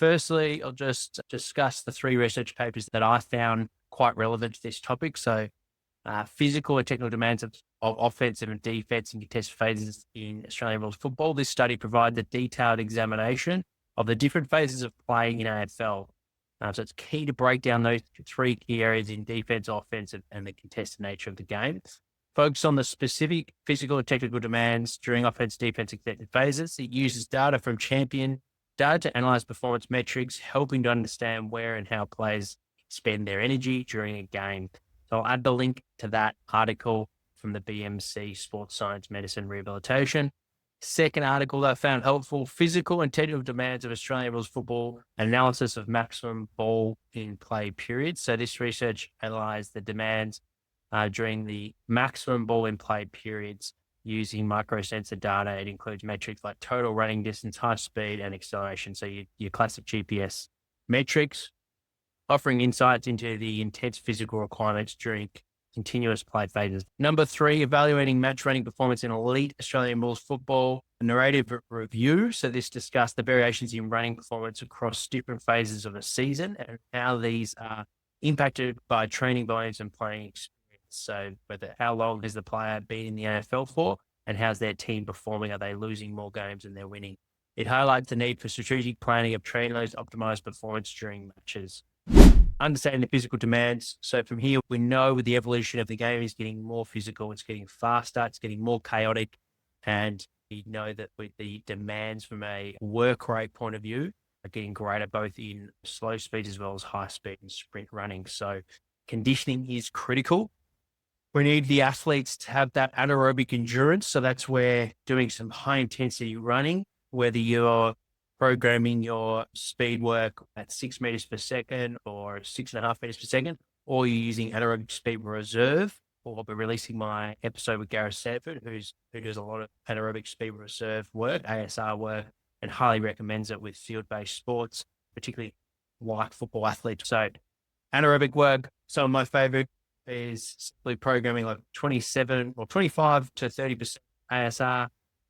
firstly, I'll just discuss the three research papers that I found quite relevant to this topic. So, physical and technical demands of offensive and defense and contested phases in Australian rules football. This study provides a detailed examination of the different phases of play in AFL. So it's key to break down those three key areas in defense, offensive, and the contested nature of the game. Focus on the specific physical and technical demands during offense, defense, and contested phases. It uses data from champion data to analyze performance metrics, helping to understand where and how players spend their energy during a game. So I'll add the link to that article from the BMC Sports Science Medicine Rehabilitation. Second article that I found helpful, physical and technical demands of Australian rules football, analysis of maximum ball in play periods. So this research analysed the demands during the maximum ball in play periods using microsensor data. It includes metrics like total running distance, high speed, and acceleration. So your classic GPS metrics, offering insights into the intense physical requirements during continuous play phases. Number 3, evaluating match running performance in elite Australian rules football, a narrative review. So this discussed the variations in running performance across different phases of a season and how these are impacted by training volumes and playing experience. So how long has the player been in the AFL for and how's their team performing? Are they losing more games than they're winning? It highlights the need for strategic planning of training those optimized performance during matches. Understanding the physical demands. So from here, we know with the evolution of the game, it's getting more physical, it's getting faster, it's getting more chaotic. And we know that with the demands from a work rate point of view are getting greater, both in slow speeds as well as high speed and sprint running. So conditioning is critical. We need the athletes to have that anaerobic endurance. So that's where doing some high intensity running, whether you're programming your speed work at 6 meters per second or 6.5 meters per second, or you're using anaerobic speed reserve, or I'll be releasing my episode with Gareth Sanford, who does a lot of anaerobic speed reserve work, ASR work, and highly recommends it with field-based sports, particularly like football athletes. So anaerobic work, some of my favorite is simply programming like 27 or 25 to 30% ASR.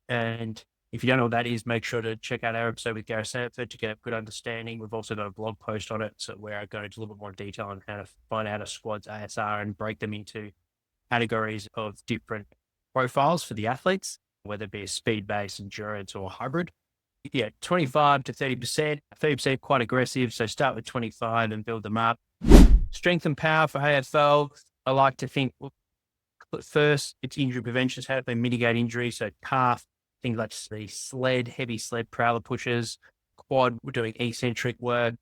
And if you don't know what that is, make sure to check out our episode with Gareth Sanford to get a good understanding. We've also got a blog post on it, so where I go into a little bit more detail on how to find out a squad's ASR and break them into categories of different profiles for the athletes, whether it be a speed-based, endurance, or hybrid. Yeah, 25 to 30%, 30% quite aggressive. So start with 25 and build them up. Strength and power for AFL. I like to think, first, it's injury prevention. How do they mitigate injury? So calf, things like the heavy sled prowler pushes, quad, we're doing eccentric work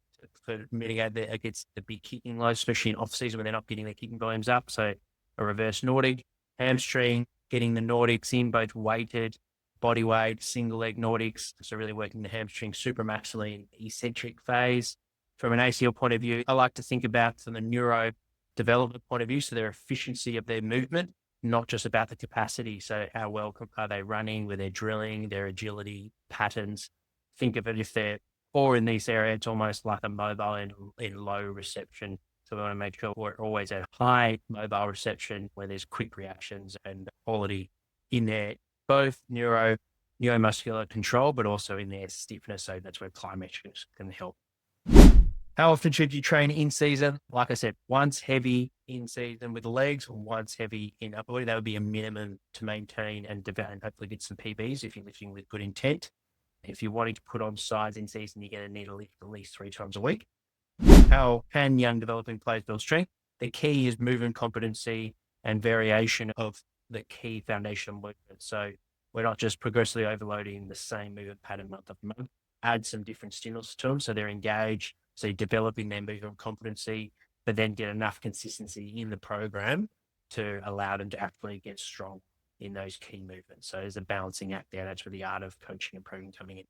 to mitigate against the big kicking load, especially in off season when they're not getting their kicking volumes up. So a reverse Nordic, hamstring, getting the Nordics in, both weighted, body weight, single leg Nordics. So really working the hamstring supramaxillary in eccentric phase. From an ACL point of view, I like to think about from the neuro development point of view, so their efficiency of their movement, not just about the capacity. So how well are they running with their drilling, their agility patterns? Think of it, if they're poor in this area, it's almost like a mobile in low reception. So we want to make sure we're always at high mobile reception where there's quick reactions and quality in their both neuromuscular control, but also in their stiffness. So that's where plyometrics can help. How often should you train in season? Like I said, once heavy in season with the legs, or once heavy in upper body. That would be a minimum to maintain and develop and hopefully get some PBs if you're lifting with good intent. If you're wanting to put on size in season, you're going to need to lift at least 3 times a week. How can young developing players build strength? The key is movement competency and variation of the key foundational movements. So we're not just progressively overloading the same movement pattern month after month. Add some different stimulus to them so they're engaged. So you're developing their movement competency, but then get enough consistency in the program to allow them to actually get strong in those key movements. So there's a balancing act there. That's where the art of coaching and programming coming in.